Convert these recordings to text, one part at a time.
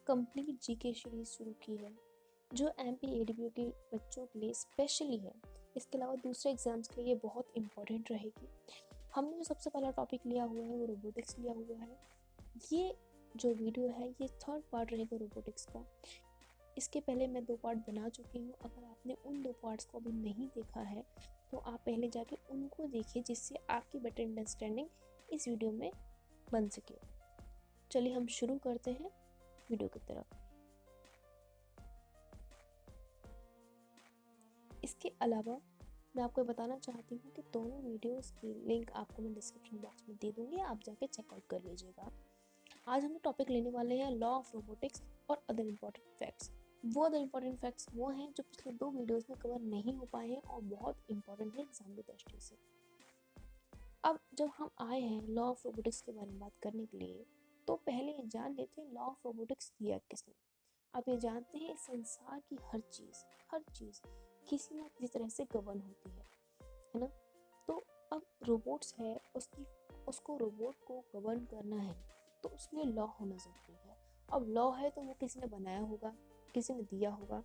Complete GK series शुरू की है जो एमपी के बच्चों के लिए स्पेशली है। इसके अलावा दूसरे एग्जाम्स के लिए बहुत इंपॉर्टेंट रहेगी। हमने जो सबसे पहला टॉपिक लिया हुआ है वो रोबोटिक्स लिया हुआ है। ये जो वीडियो है ये थर्ड पार्ट रहेगा रोबोटिक्स का। इसके पहले मैं 2 पार्ट बना चुकी हूँ। अगर आपने उन 2 पार्ट्स को अभी नहीं देखा है तो आप पहले जाके उनको देखिए, जिससे आपकी बेटर अंडरस्टैंडिंग इस वीडियो में बन सके। चलिए हम शुरू करते हैं वीडियो की तरफ। इसके अलावा मैं आपको बताना चाहती हूँ कि दोनों वीडियोस की लिंक आपको मैं डिस्क्रिप्शन बॉक्स में दे दूँगी, आप जाके चेकआउट कर लीजिएगा। आज हम टॉपिक लेने वाले हैं लॉ ऑफ रोबोटिक्स और अदर इम्पॉर्टेंट फैक्ट्स। वो अदर इम्पॉर्टेंट फैक्ट्स वो हैं जो पिछले 2 वीडियोस में कवर नहीं हो पाए हैं और बहुत इंपॉर्टेंट है एग्जाम की दृष्टि से। अब जब हम आए हैं लॉ ऑफ रोबोटिक्स के बारे में बात करने के लिए, तो पहले ये जान लेते हैं लॉ ऑफ रोबोटिक्स दिया किसने। आप ये जानते हैं इस संसार की हर चीज़ किसी ना किसी तरह से गवर्न होती है ना। तो अब रोबोट्स है, उसको रोबोट को गवर्न करना है तो उसके लिए लॉ होना ज़रूरी है। अब लॉ है तो वो किसी ने बनाया होगा, किसी ने दिया होगा।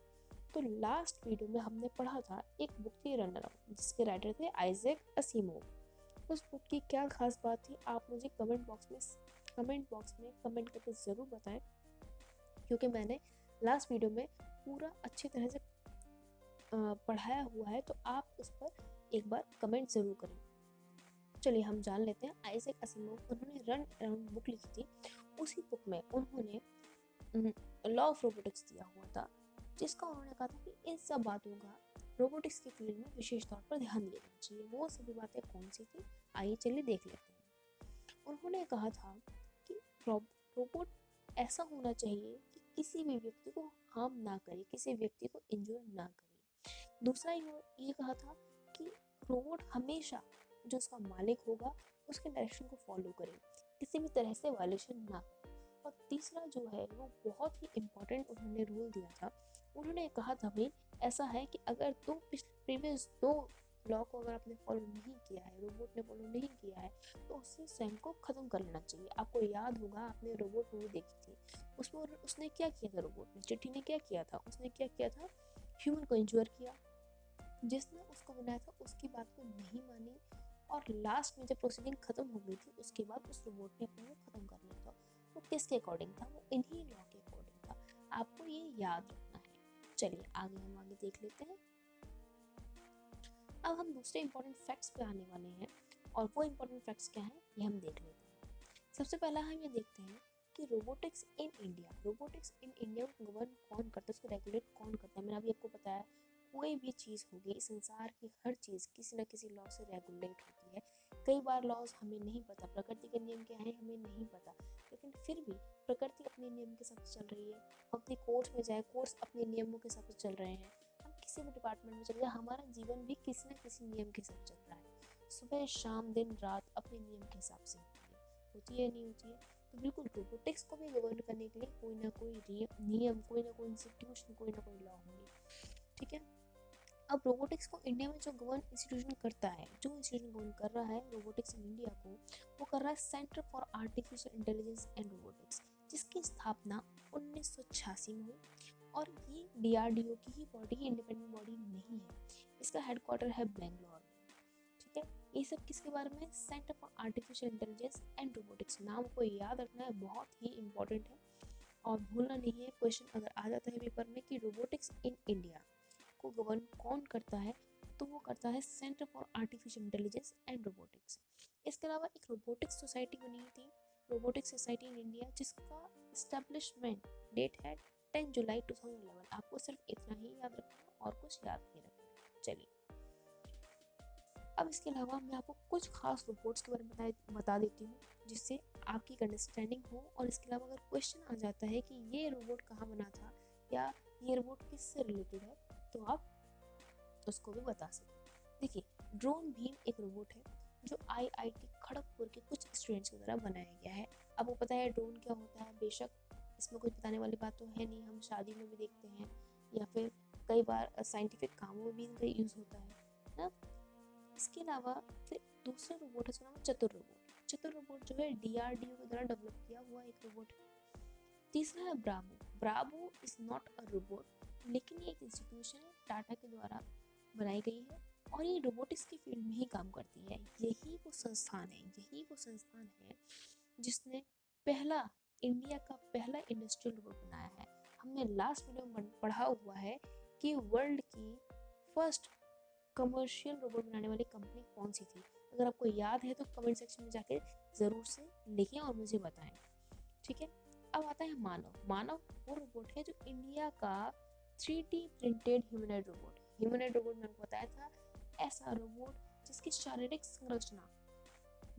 तो लास्ट वीडियो में हमने पढ़ा था एक बुक थी रनर अप, जिसके राइटर थे आइजैक असिमोव। उस बुक की क्या खास बात थी आप मुझे कमेंट बॉक्स में कमेंट करके ज़रूर बताएं, क्योंकि मैंने लास्ट वीडियो में पूरा अच्छी तरह से पढ़ाया हुआ है, तो आप उस पर एक बार कमेंट ज़रूर करें। चलिए हम जान लेते हैं आइजैक असिमोव उन्होंने रन अराउंड बुक लिखी थी। उसी बुक में उन्होंने लॉ ऑफ रोबोटिक्स दिया हुआ था, जिसका उन्होंने कहा था कि इन सब बातों का रोबोटिक्स के फील्ड में विशेष तौर पर ध्यान दिया जाना चाहिए। वो सभी बातें कौन सी थी, आइए चलिए देख लेते हैं। उन्होंने कहा था कि रोबोट ऐसा होना चाहिए कि किसी भी व्यक्ति को हार्म ना करे, किसी व्यक्ति को इंजोर ना करे। दूसरा ये कहा था कि रोबोट हमेशा जो उसका मालिक होगा उसके डायरेक्शन को फॉलो करे, किसी भी तरह से वायलेशन ना करे। और तीसरा जो है वो बहुत ही इम्पोर्टेंट उन्होंने रूल दिया था। उन्होंने कहा था भाई ऐसा है कि अगर प्रीवियस 2 लॉ को अगर आपने फॉलो नहीं किया है, रोबोट ने फॉलो नहीं किया है, तो उससे स्वयं को ख़त्म कर लेना चाहिए। आपको याद होगा आपने रोबोट मूवी देखी थी, उसमें उसने क्या किया था, रोबोट ने, चिट्ठी ने क्या किया था, उसने क्या किया था, ह्यूमन को इंजोर किया। जिसने उसको बनाया था उसकी बात को नहीं मानी और लास्ट में जब प्रोसीडिंग खत्म हो गई थी उसके बाद उस रोबोट ने अपने को खत्म कर लिया था। वो किसके अकॉर्डिंग था, वो इन्हीं लॉ के अकॉर्डिंग था। आपको ये याद रखना है। चलिए हम आगे देख लेते हैं। अब हम दूसरे इंपॉर्टेंट फैक्ट्स पे आने वाले हैं, और वो इंपॉर्टेंट फैक्ट्स क्या हैं ये हम देख लेते हैं। सबसे पहला हम ये देखते हैं कि रोबोटिक्स इन इंडिया को गवर्न कौन करता है, उसको रेगुलेट कौन करता है। मैंने अभी आपको बताया कोई भी चीज़ होगी, संसार की हर चीज़ किसी न किसी लॉ से रेगुलेट होती है। कई बार लॉज हमें नहीं पता, प्रकृति के नियम क्या है हमें नहीं पता, लेकिन फिर भी प्रकृति अपने नियम के हिसाब से चल रही है। हम अपने कोर्ट में जाए, कोर्ट्स अपने नियमों के हिसाब से चल रहे हैं। हम किसी भी डिपार्टमेंट में चले जाए, हमारा जीवन भी किसी न किसी नियम के हिसाब से चल रहा है। सुबह शाम दिन रात अपने नियम के हिसाब से होती है नहीं होती है। तो बिल्कुल रोबोटिक्स को भी गवर्न करने के लिए कोई ना कोई नियम, कोई ना कोई इंस्टीट्यूशन, कोई ना कोई लॉ होंगे। ठीक है। अब रोबोटिक्स को इंडिया में जो गवर्न इंस्टीट्यूशन करता है, जो इंस्टीट्यूशन गवर्न कर रहा है रोबोटिक्स इन इंडिया को, वो कर रहा है centre for artificial intelligence and robotics, जिसकी स्थापना 1986 में हुई। और ये DRDO की ही बॉडी, इंडिपेंडेंट बॉडी नहीं है। इसका हेडक्वार्टर है बेंगलोर में। ठीक है। ये सब किसके बारे में, centre for artificial intelligence and robotics. नाम को याद रखना है, बहुत ही इंपॉर्टेंट है और भूलना नहीं है। क्वेश्चन अगर आ जाता है पेपर में कि रोबोटिक्स इन इंडिया को गवर्न कौन करता है, तो वो करता है centre for artificial intelligence and robotics. इसके अलावा एक रोबोटिक्स सोसाइटी बनी थी, रोबोटिक्स सोसाइटी इन इंडिया, जिसका एस्टेब्लिशमेंट डेट है 10 जुलाई 2011। आपको सिर्फ इतना ही याद रखना और कुछ याद नहीं रखना। चलिए अब इसके अलावा मैं आपको कुछ खास रोबोट्स के बारे में बता देती हूँ, जिससे आपकी अंडरस्टैंडिंग हो। और इसके अलावा अगर क्वेश्चन आ जाता है कि ये रोबोट कहाँ बना था या ये रोबोट किससे रिलेटेड है, तो आप उसको भी बता सकते। देखिए ड्रोन भीम एक रोबोट है जो IIT खड़गपुर के कुछ स्टूडेंट्स के द्वारा बनाया गया है। आपको पता है ड्रोन क्या होता है, बेशक इसमें कुछ बताने वाली बात तो है नहीं, हम शादी में भी देखते हैं या फिर कई बार साइंटिफिक कामों में भी इनका यूज़ होता है ना। इसके अलावा फिर दूसरा रोबोट है, उसका नाम है चतुर रोबोट जो है DRDO के द्वारा डेवलप किया हुआ एक रोबोट है। तीसरा है Bravo. Bravo is not a robot, लेकिन ये एक इंस्टीट्यूशन है टाटा के द्वारा बनाई गई है और ये रोबोटिक्स की फील्ड में ही काम करती है। यही वो संस्थान है जिसने इंडिया का पहला इंडस्ट्रियल रोबोट बनाया है। हमने लास्ट वीडियो में पढ़ा हुआ है कि वर्ल्ड की फर्स्ट कमर्शियल रोबोट बनाने वाली कंपनी कौन सी थी। अगर आपको याद है तो कमेंट सेक्शन में जाके ज़रूर से लिखें और मुझे बताएं। ठीक है, अब आता है मानव वो रोबोट है जो इंडिया का 3D प्रिंटेड ह्यूमनॉइड रोबोट है। ह्यूमनॉइड रोबोट मैंने बताया था, ऐसा रोबोट जिसकी शारीरिक संरचना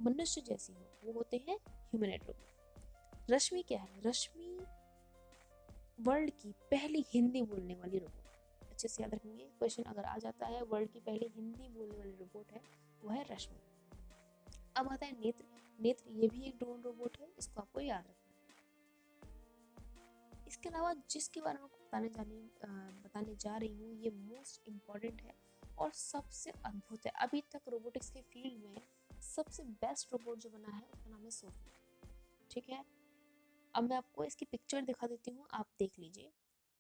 मनुष्य जैसी हो, वो होते हैं ह्यूमनॉइड रोबोट। रश्मि क्या है? रश्मि वर्ल्ड की पहली हिंदी बोलने वाली रोबोट। अच्छे से याद रखेंगे, क्वेश्चन अगर आ जाता है, वर्ल्ड की पहली हिंदी बोलने वाली रोबोट है वो है रश्मि। अब आता है नेत्र ये भी एक ड्रोन रोबोट है, इसको आपको याद रखना है। इसके अलावा जिसके बारे में बताने जा रही हूँ, ये मोस्ट इम्पॉर्टेंट है और सबसे अद्भुत है। अभी तक रोबोटिक्स के फील्ड में सबसे बेस्ट रोबोट जो बना है उसका नाम है सोफिया। ठीक है, अब मैं आपको इसकी पिक्चर दिखा देती हूँ, आप देख लीजिए।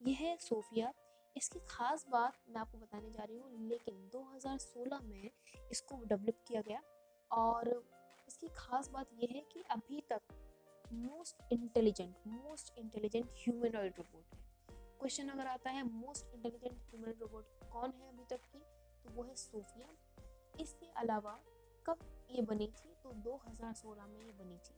ये है सोफिया। इसकी खास बात मैं आपको बताने जा रही हूँ, लेकिन 2016 में इसको डेवलप किया गया और इसकी खास बात ये है कि अभी तक मोस्ट इंटेलिजेंट ह्यूमनॉइड रोबोट है। क्वेश्चन अगर आता है मोस्ट इंटेलिजेंट ह्यूमनॉइड रोबोट कौन है अभी तक की, तो वो है सोफिया। इसके अलावा कब ये बनी थी, तो 2016 में ये बनी थी।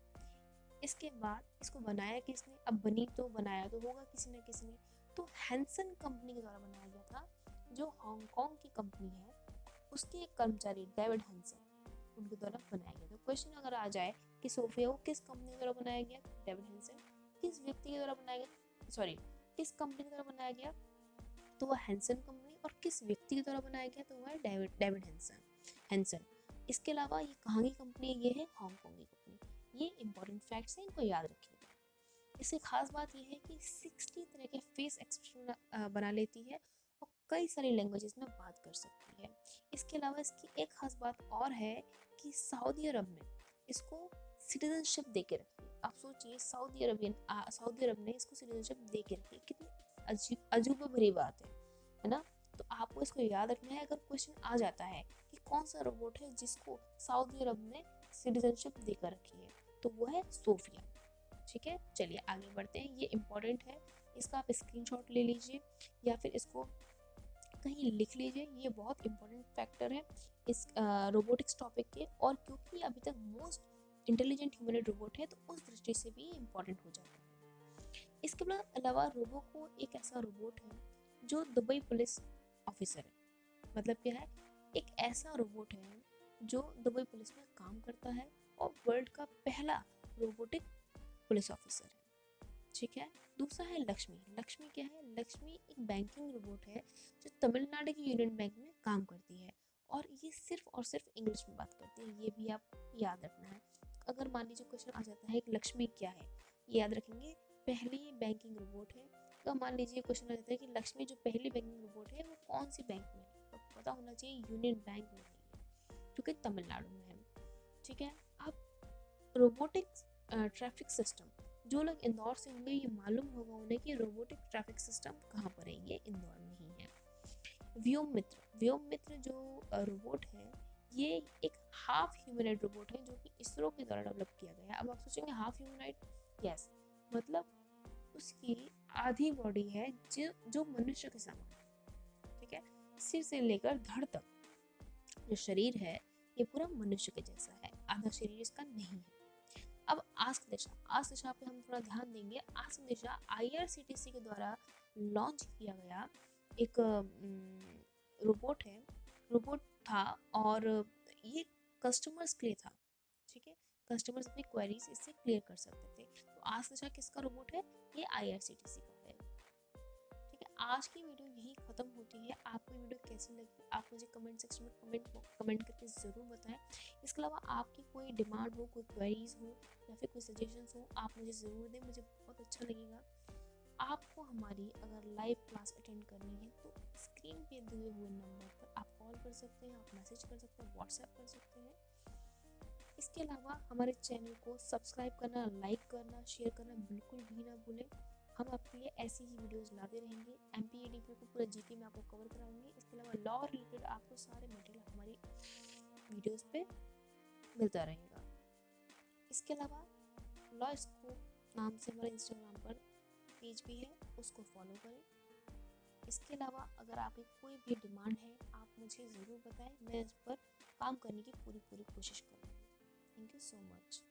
इसके बाद इसको बनाया किसने? अब बनाया तो होगा किसी न किसी ने, तो हैंसन कंपनी के द्वारा बनाया गया था, जो हांगकांग की कंपनी है, उसके एक कर्मचारी डेविड हैंसन, उनके द्वारा बनाया गया। तो क्वेश्चन अगर आ जाए कि सोफिया को किस कंपनी के द्वारा बनाया गया, डेविड हैंसन। किस व्यक्ति के द्वारा बनाया गया, सॉरी किस कंपनी के द्वारा बनाया गया, तो वह हैंसन कंपनी। और किस व्यक्ति के द्वारा बनाया गया, तो वह है डेविड हैंसन। इसके अलावा ये कहाँ की कंपनी है, ये है हांगकांग की कंपनी। ये इंपॉर्टेंट फैक्ट्स हैं, इनको याद रखिएगा। इससे खास बात यह है कि 60 तरह के फेस एक्सप्रेशन बना लेती है और कई सारी लैंग्वेजेस में बात कर सकती है। इसके अलावा इसकी एक खास बात और है कि सऊदी अरब ने इसको सिटीजनशिप दे के रखी है। आप सोचिए, सऊदी अरब ने इसको सिटीजनशिप दे के रखी है, कितनी अजूबा भरी बात है ना। तो आपको इसको याद रखना है अगर क्वेश्चन आ जाता है कि कौन सा रोबोट है जिसको सऊदी अरब ने सिटीजनशिप देकर रखी है, तो वो है सोफिया। ठीक है, चलिए आगे बढ़ते हैं। ये इम्पोर्टेंट है, इसका आप स्क्रीनशॉट ले लीजिए या फिर इसको कहीं लिख लीजिए। ये बहुत इम्पोर्टेंट फैक्टर है इस रोबोटिक्स टॉपिक के, और क्योंकि अभी तक मोस्ट इंटेलिजेंट ह्यूमनॉइड रोबोट है तो उस दृष्टि से भी इम्पोर्टेंट हो जाता है। इसके अलावा रोबो एक ऐसा रोबोट है जो दुबई पुलिस ऑफिसर है। मतलब क्या है, एक ऐसा रोबोट है जो दुबई पुलिस में काम करता है और वर्ल्ड का पहला रोबोटिक पुलिस ऑफिसर है। ठीक है, दूसरा है लक्ष्मी क्या है? लक्ष्मी एक बैंकिंग रोबोट है जो तमिलनाडु की यूनियन बैंक में काम करती है और ये सिर्फ और सिर्फ इंग्लिश में बात करती है। ये भी आप याद रखना है। अगर मान लीजिए क्वेश्चन आ जाता है कि लक्ष्मी क्या है, ये याद रखेंगे, पहली बैंकिंग रोबोट है। तो मान लीजिए क्वेश्चन आ जाता है कि लक्ष्मी जो पहली बैंकिंग रोबोट है वो कौन सी बैंक में है, तो पता होना चाहिए यूनियन बैंक में नहीं है, जो कि तमिलनाडु में है। ठीक है, अब रोबोटिक्स ट्रैफिक सिस्टम, जो लोग इंदौर से होंगे ये मालूम होगा उन्हें कि रोबोटिक ट्रैफिक सिस्टम कहाँ पर है, ये इंदौर में ही है। व्योममित्र जो रोबोट है, ये एक हाफ ह्यूमनॉइड रोबोट है जो कि इसरो के द्वारा डेवलप किया गया है। अब आप सोचेंगे हाफ ह्यूमनॉइड, यस, मतलब उसकी आधी बॉडी है जो मनुष्य के समान। ठीक है, सिर से लेकर धड़ तक जो शरीर है ये पूरा मनुष्य के जैसा है, आधा शरीर इसका नहीं है। अब आस्क दिशा पे हम थोड़ा ध्यान देंगे। आस्क दिशा IRCTC के द्वारा लॉन्च किया गया एक रोबोट था और ये कस्टमर्स के लिए था। ठीक है, कस्टमर्स अपनी क्वेरीज इससे क्लियर कर सकते थे। तो आस्क दिशा किसका रोबोट है? ये IRCTC का है। ठीक है, आज की वीडियो यही खत्म होती है। आपको ये वीडियो कैसी लगी आप मुझे कमेंट सेक्शन में कमेंट करके ज़रूर बताएं। इसके अलावा आपकी कोई डिमांड हो, कोई क्वेरीज हो या फिर कोई सजेशंस हो, आप मुझे ज़रूर दें, मुझे बहुत अच्छा लगेगा। आपको हमारी अगर लाइव क्लास अटेंड करनी है तो स्क्रीन पे दिए हुए नंबर पर आप कॉल कर सकते हैं, आप मैसेज कर सकते हैं, व्हाट्सएप कर सकते हैं। इसके अलावा हमारे चैनल को सब्सक्राइब करना, लाइक करना, शेयर करना बिल्कुल भी ना भूलें। हम आपके लिए ऐसी ही वीडियोस लाते रहेंगे। MPADP को पूरे GK में आपको कवर कराएंगे। इसके अलावा लॉ रिलेटेड आपको सारे मटेरियल हमारी वीडियोस पे मिलता रहेगा। इसके अलावा लॉ स्कोप नाम से हमारे इंस्टाग्राम पर पेज भी है, उसको फॉलो करें। इसके अलावा अगर आपकी कोई भी डिमांड है आप मुझे ज़रूर बताएं, मैं इस पर काम करने की पूरी कोशिश करूँगी। Thank you so much.